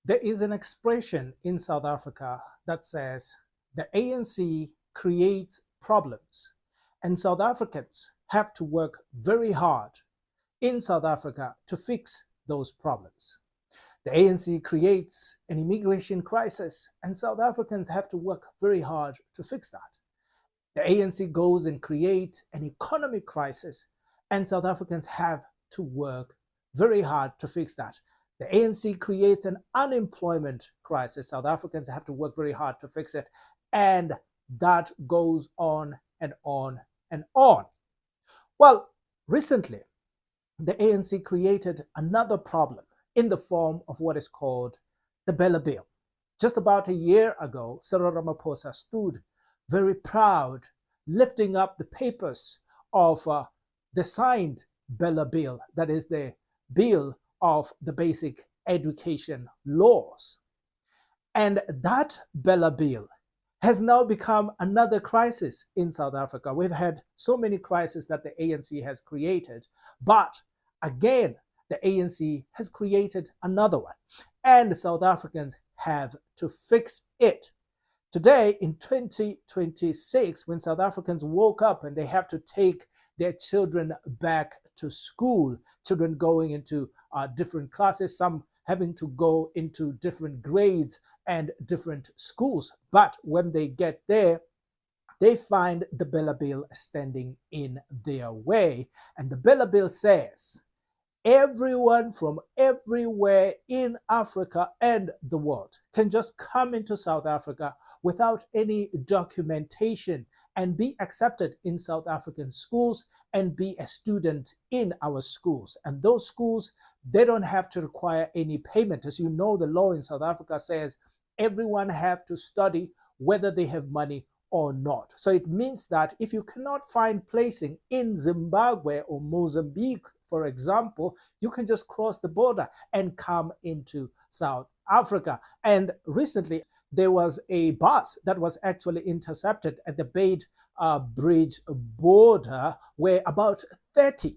There is an expression in South Africa that says the ANC creates problems, and South Africans have to work very hard in South Africa to fix those problems. The ANC creates an immigration crisis, and South Africans have to work very hard to fix that. The ANC goes and creates an economic crisis, and South Africans have to work very hard to fix that. The ANC creates an unemployment crisis. South Africans have to work very hard to fix it. And that goes on and on and on. Well, recently, the ANC created another problem in the form of what is called the BELA Bill. Just about a year ago, Cyril Ramaphosa stood very proud, lifting up the papers of the signed BELA Bill, that is the bill of the basic education laws. And that BELA Bill has now become another crisis in South Africa. We've had so many crises that the ANC has created, but again, the ANC has created another one, and South Africans have to fix it. Today, in 2026, when South Africans woke up and they have to take their children back to school, children going into different classes, some having to go into different grades and different schools. But when they get there, they find the BELA Bill standing in their way. And the BELA Bill says, everyone from everywhere in Africa and the world can just come into South Africa without any documentation and be accepted in South African schools and be a student in our schools. And those schools, they don't have to require any payment. As you know, the law in South Africa says everyone have to study whether they have money or not. So it means that if you cannot find placing in Zimbabwe or Mozambique, for example, you can just cross the border and come into South Africa. And recently, there was a bus that was actually intercepted at the Bridge border, where about 30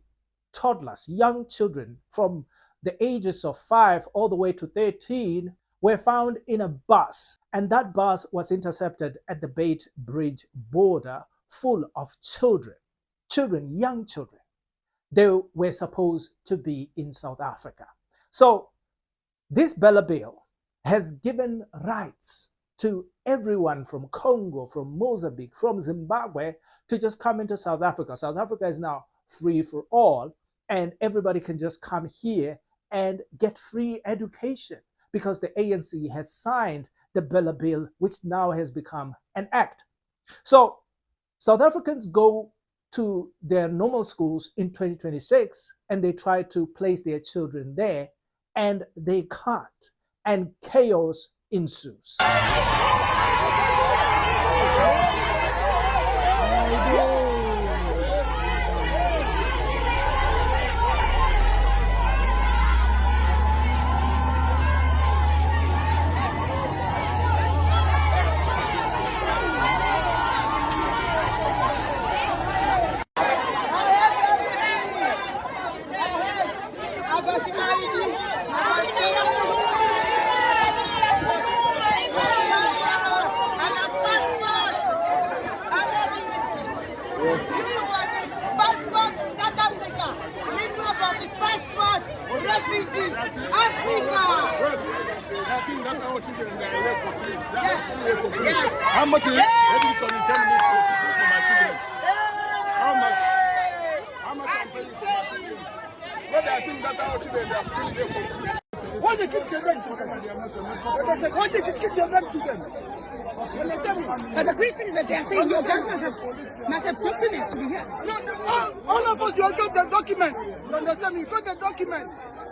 toddlers, young children from the ages of 5 all the way to 13, were found in a bus. And that bus was intercepted at the Bridge border, full of children, young children. They were supposed to be in South Africa. So this BELA Bill has given rights to everyone from Congo, from Mozambique, from Zimbabwe to just come into South Africa. South Africa is now free for all, and everybody can just come here and get free education because the ANC has signed the BELA Bill, which now has become an act. So South Africans go to their normal schools in 2026 and they try to place their children there, and they can't, and chaos ensues. How much is it? For my children? How much I'm paying for my children? What I think that our children are still there for. Why they keep them back to them? Why they keep them back to them? But the question is that they are saying your government must have documents to be here. No, all of us, you got the document. You understand me? You got the document.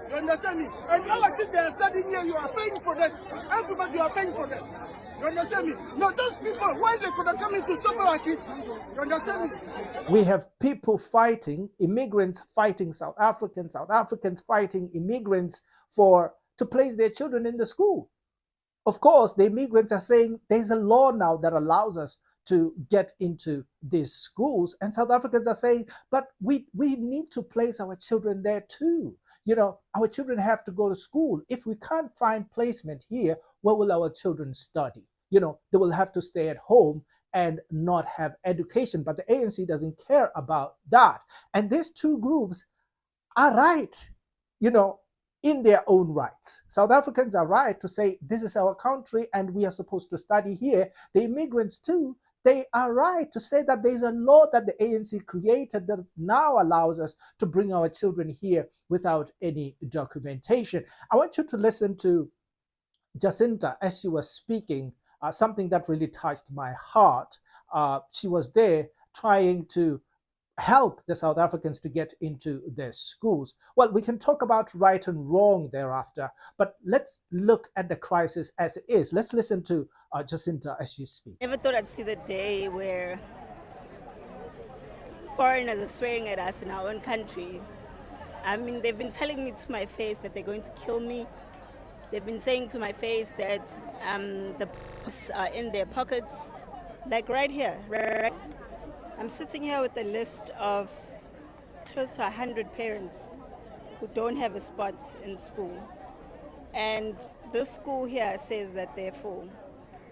You understand me? And our kids, they are studying here, you are paying for them. Everybody, you are paying for them. You understand me? No, those people, why they could have come in to stop our kids? You understand me? We have people fighting, immigrants fighting South Africans fighting immigrants to place their children in the school. Of course, the immigrants are saying there's a law now that allows us to get into these schools. And South Africans are saying, but we need to place our children there too. our children have to go to school. If we can't find placement here, where will our children study? They will have to stay at home and not have education. But the ANC doesn't care about that. And these two groups are right, you know, in their own rights. South Africans are right to say, this is our country and we are supposed to study here. The immigrants, too, they are right to say that there's a law that the ANC created that now allows us to bring our children here without any documentation. I want you to listen to Jacinta as she was speaking, something that really touched my heart. She was there trying to help the South Africans to get into their schools. Well, we can talk about right and wrong thereafter, but let's look at the crisis as it is. Let's listen to Jacinta as she speaks. Never thought I'd see the day where foreigners are swearing at us in our own country. I mean, they've been telling me to my face that they're going to kill me. They've been saying to my face that the police are in their pockets, like right here. Right? I'm sitting here with a list of close to 100 parents who don't have a spot in school. And this school here says that they're full.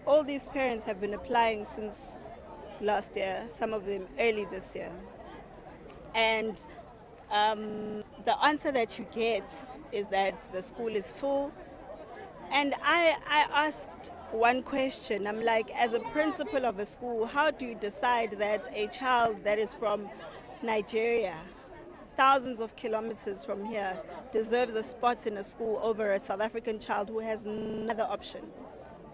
All these parents have been applying since last year, some of them early this year. And the answer that you get is that the school is full. And I asked one question. I'm like, as a principal of a school, how do you decide that a child that is from Nigeria, thousands of kilometers from here, deserves a spot in a school over a South African child who has another option?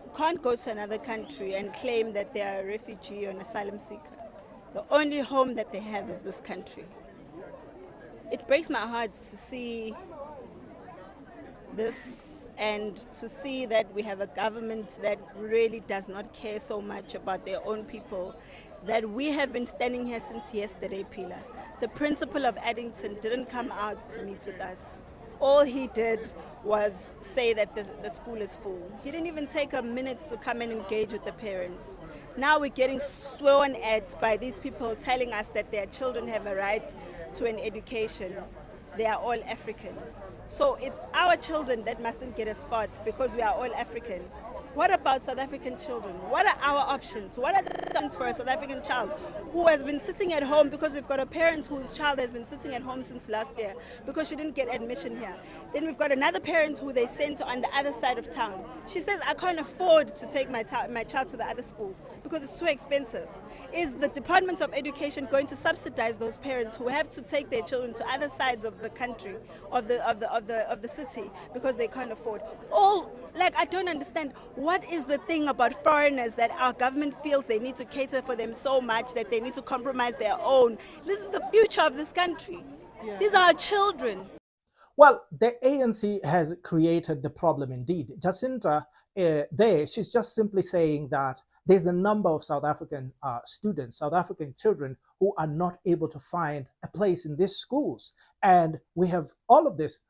Who can't go to another country and claim that they are a refugee or an asylum seeker. The only home that they have is this country. It breaks my heart to see this and to see that we have a government that really does not care so much about their own people, that we have been standing here since yesterday, Pila. The principal of Addington didn't come out to meet with us. All he did was say that the school is full. He didn't even take a minute to come and engage with the parents. Now we're getting sworn at by these people telling us that their children have a right to an education. They are all African. So it's our children that mustn't get a spot because we are all African. What about South African children? What are our options? What are the options for a South African child who has been sitting at home because we've got a parent whose child has been sitting at home since last year because she didn't get admission here? Then we've got another parent who they sent on the other side of town. She says, I can't afford to take my child to the other school because it's too expensive. Is the Department of Education going to subsidize those parents who have to take their children to other sides of the country, of the city, because they can't afford? I don't understand. What is the thing about foreigners that our government feels they need to cater for them so much that they need to compromise their own? This is the future of this country. Yeah. These are our children. Well, the ANC has created the problem indeed. Jacinta, she's just simply saying that there's a number of South African students, South African children, who are not able to find a place in these schools. And we have all of this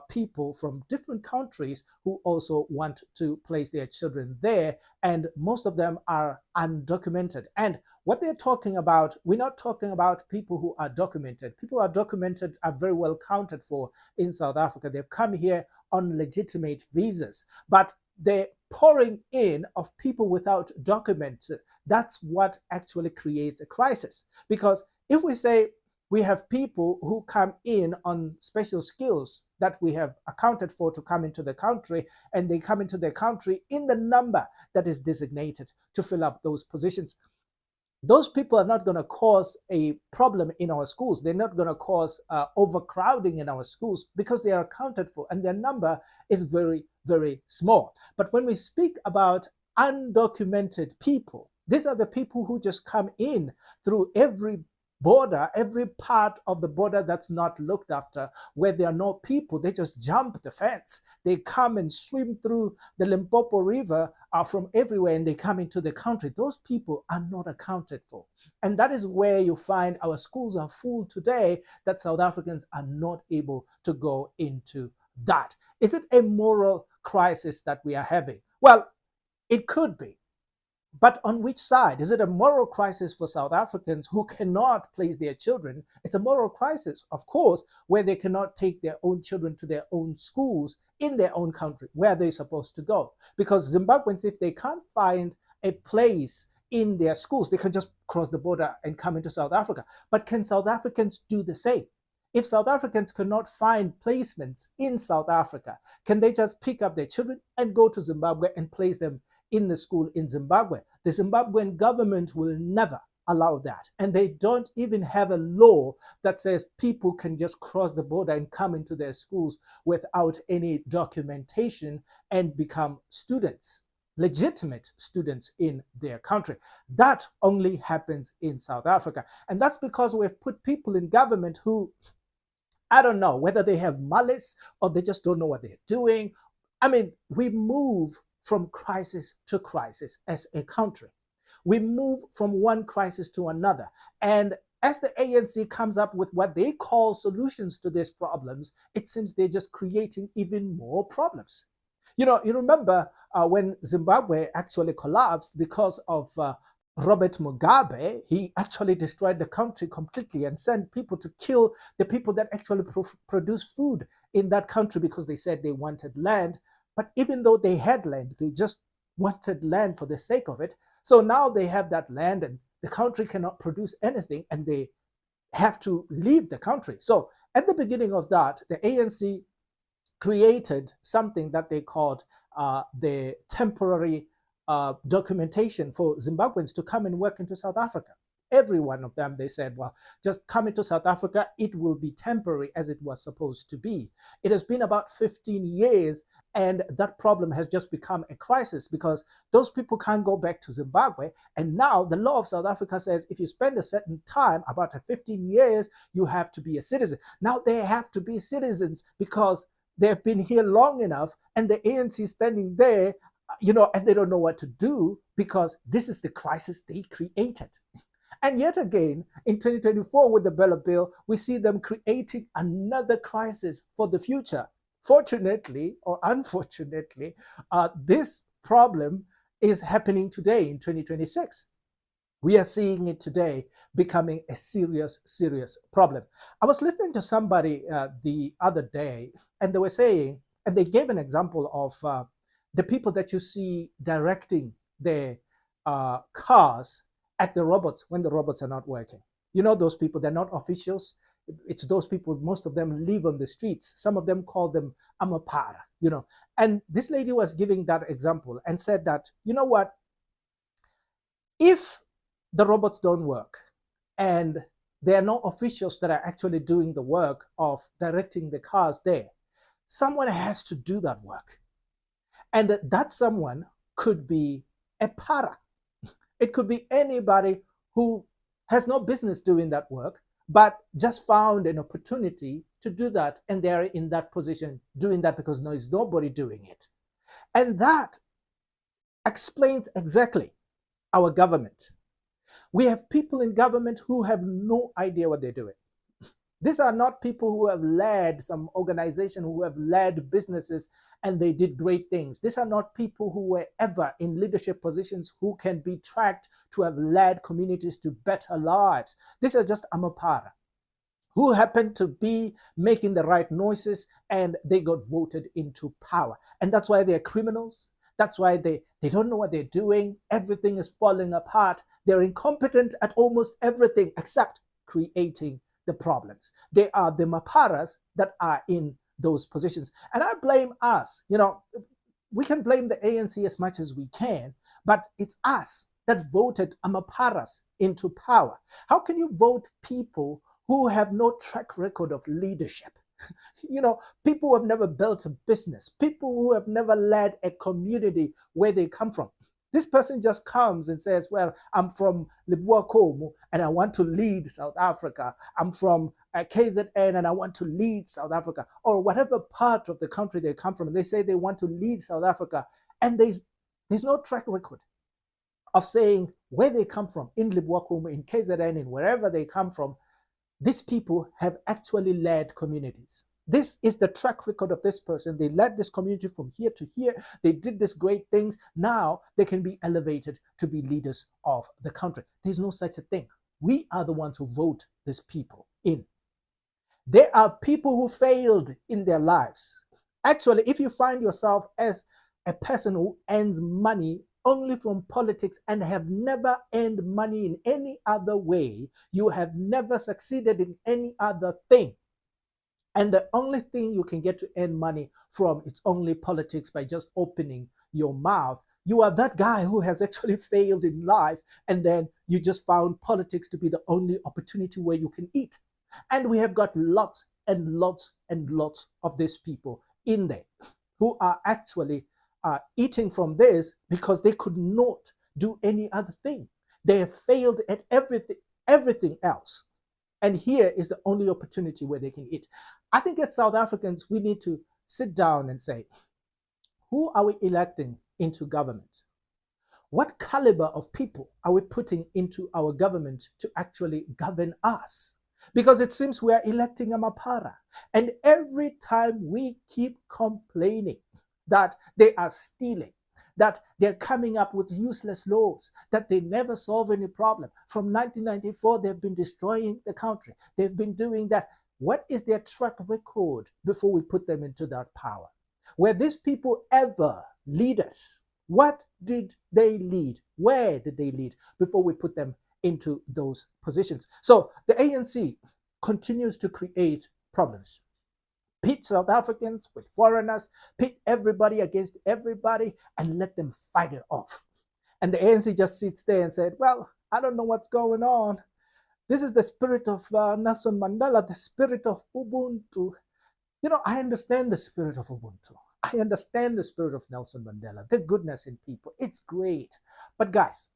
people from different countries who also want to place their children there, and most of them are undocumented. And what they're talking about, we're not talking about people who are documented. People who are documented are very well counted for in South Africa. They've come here on legitimate visas, but the pouring in of people without documents, that's what actually creates a crisis. Because if we say we have people who come in on special skills that we have accounted for to come into the country, and they come into the country in the number that is designated to fill up those positions, those people are not going to cause a problem in our schools. They're not going to cause overcrowding in our schools because they are accounted for and their number is very, very small. But when we speak about undocumented people, these are the people who just come in through every border, every part of the border that's not looked after, where there are no people. They just jump the fence. They come and swim through the Limpopo River from everywhere, and they come into the country. Those people are not accounted for. And that is where you find our schools are full today, that South Africans are not able to go into that. Is it a moral crisis that we are having? Well, it could be. But on which side? Is it a moral crisis for South Africans who cannot place their children? It's a moral crisis, of course, where they cannot take their own children to their own schools in their own country where they're supposed to go. Because Zimbabweans, if they can't find a place in their schools, they can just cross the border and come into South Africa. But can South Africans do the same? If South Africans cannot find placements in South Africa, can they just pick up their children and go to Zimbabwe and place them in the school in Zimbabwe? The Zimbabwean government will never allow that. And they don't even have a law that says people can just cross the border and come into their schools without any documentation and become students, legitimate students in their country. That only happens in South Africa. And that's because we've put people in government who, I don't know whether they have malice or they just don't know what they're doing. I mean, we move from crisis to crisis as a country. We move from one crisis to another. And as the ANC comes up with what they call solutions to these problems, it seems they're just creating even more problems. You know, you remember when Zimbabwe actually collapsed because of Robert Mugabe. He actually destroyed the country completely and sent people to kill the people that actually produce food in that country because they said they wanted land. But even though they had land, they just wanted land for the sake of it. So now they have that land and the country cannot produce anything and they have to leave the country. So at the beginning of that, the ANC created something that they called the temporary documentation for Zimbabweans to come and work into South Africa. Every one of them, they said, well, just come into South Africa. It will be temporary as it was supposed to be. It has been about 15 years, and that problem has just become a crisis because those people can't go back to Zimbabwe. And now the law of South Africa says if you spend a certain time, about 15 years, you have to be a citizen. Now they have to be citizens because they've been here long enough, and the ANC standing there, you know, and they don't know what to do because this is the crisis they created. And yet again, in 2024, with the BELA Bill, we see them creating another crisis for the future. Fortunately or unfortunately, this problem is happening today in 2026. We are seeing it today becoming a serious, serious problem. I was listening to somebody the other day, and they were saying, and they gave an example of the people that you see directing their cars at the robots when the robots are not working. You know, those people, they're not officials. It's those people, most of them live on the streets. Some of them call them amapara, you know. And this lady was giving that example and said that, you know what, if the robots don't work and there are no officials that are actually doing the work of directing the cars there, someone has to do that work. And that someone could be a para. It could be anybody who has no business doing that work, but just found an opportunity to do that. And they're in that position doing that because there's nobody doing it. And that explains exactly our government. We have people in government who have no idea what they're doing. These are not people who have led some organization, who have led businesses, and they did great things. These are not people who were ever in leadership positions who can be tracked to have led communities to better lives. These are just amapara who happened to be making the right noises and they got voted into power. And that's why they're criminals. That's why they don't know what they're doing. Everything is falling apart. They're incompetent at almost everything except creating the problems. They are the maparas that are in those positions. And I blame us. You know, we can blame the ANC as much as we can, but it's us that voted amaparas into power. How can you vote people who have no track record of leadership? You know, people who have never built a business, people who have never led a community where they come from. This person just comes and says, well, I'm from Libwakomo and I want to lead South Africa. I'm from KZN and I want to lead South Africa, or whatever part of the country they come from. They say they want to lead South Africa, and there's no track record of saying where they come from in Libwakomo, in KZN, in wherever they come from. These people have actually led communities. This is the track record of this person. They led this community from here to here. They did these great things. Now they can be elevated to be leaders of the country. There's no such a thing. We are the ones who vote these people in. There are people who failed in their lives. Actually, if you find yourself as a person who earns money only from politics and have never earned money in any other way, you have never succeeded in any other thing. And the only thing you can get to earn money from is only politics by just opening your mouth. You are that guy who has actually failed in life, and then you just found politics to be the only opportunity where you can eat. And we have got lots and lots and lots of these people in there who are actually eating from this because they could not do any other thing. They have failed at everything else. And here is the only opportunity where they can eat. I think as South Africans, we need to sit down and say, who are we electing into government? What caliber of people are we putting into our government to actually govern us? Because it seems we are electing a Mapara. And every time we keep complaining that they are stealing, that they're coming up with useless laws, that they never solve any problem. From 1994, they've been destroying the country. They've been doing that. What is their track record before we put them into that power? Were these people ever leaders? What did they lead? Where did they lead before we put them into those positions? So the ANC continues to create problems. Pit South Africans with foreigners, pit everybody against everybody, and let them fight it off. And the ANC just sits there and said, well, I don't know what's going on. This is the spirit of Nelson Mandela, the spirit of Ubuntu. You know, I understand the spirit of Ubuntu. I understand the spirit of Nelson Mandela, the goodness in people. It's great. But guys,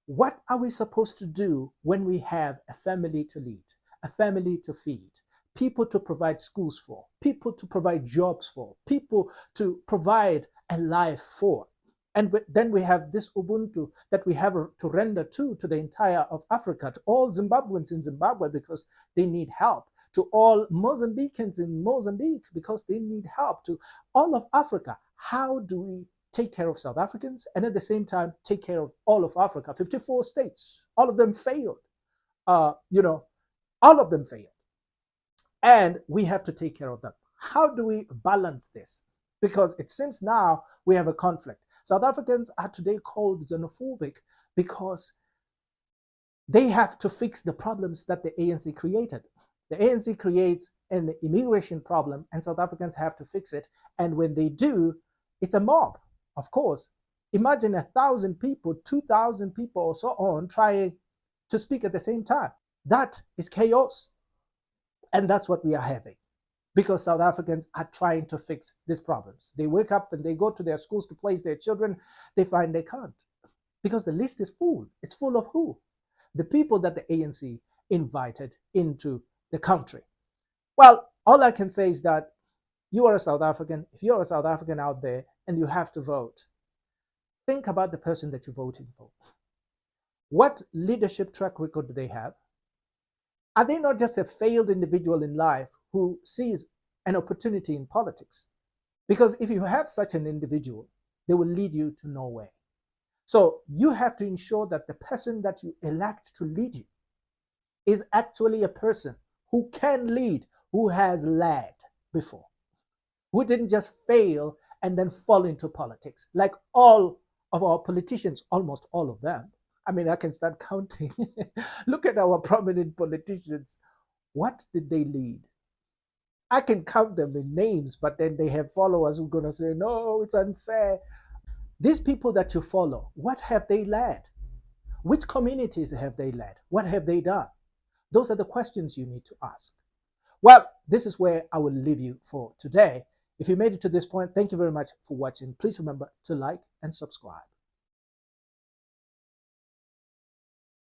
what are we supposed to do when we have a family to lead, a family to feed, people to provide schools for, people to provide jobs for, people to provide a life for? And then we have this Ubuntu that we have to render to the entire of Africa, to all Zimbabweans in Zimbabwe because they need help, to all Mozambicans in Mozambique because they need help, to all of Africa. How do we take care of South Africans and at the same time take care of all of Africa? 54 states, all of them failed. All of them failed. And we have to take care of them. How do we balance this? Because it seems now we have a conflict. South Africans are today called xenophobic because they have to fix the problems that the ANC created. The ANC creates an immigration problem and South Africans have to fix it. And when they do, it's a mob, of course. Imagine 1,000 people, 2,000 people or so on trying to speak at the same time. That is chaos. And that's what we are having because South Africans are trying to fix these problems. They wake up and they go to their schools to place their children. They find they can't because the list is full. It's full of who? The people that the ANC invited into the country. Well, all I can say is that you are a South African. If you're a South African out there and you have to vote, think about the person that you're voting for. What leadership track record do they have? Are they not just a failed individual in life who sees an opportunity in politics? Because if you have such an individual, they will lead you to nowhere. So you have to ensure that the person that you elect to lead you is actually a person who can lead, who has led before, who didn't just fail and then fall into politics like all of our politicians, almost all of them. I mean, I can start counting. Look at our prominent politicians. What did they lead? I can count them in names, but then they have followers who are going to say, no, it's unfair. These people that you follow, what have they led? Which communities have they led? What have they done? Those are the questions you need to ask. Well, this is where I will leave you for today. If you made it to this point, thank you very much for watching. Please remember to like and subscribe.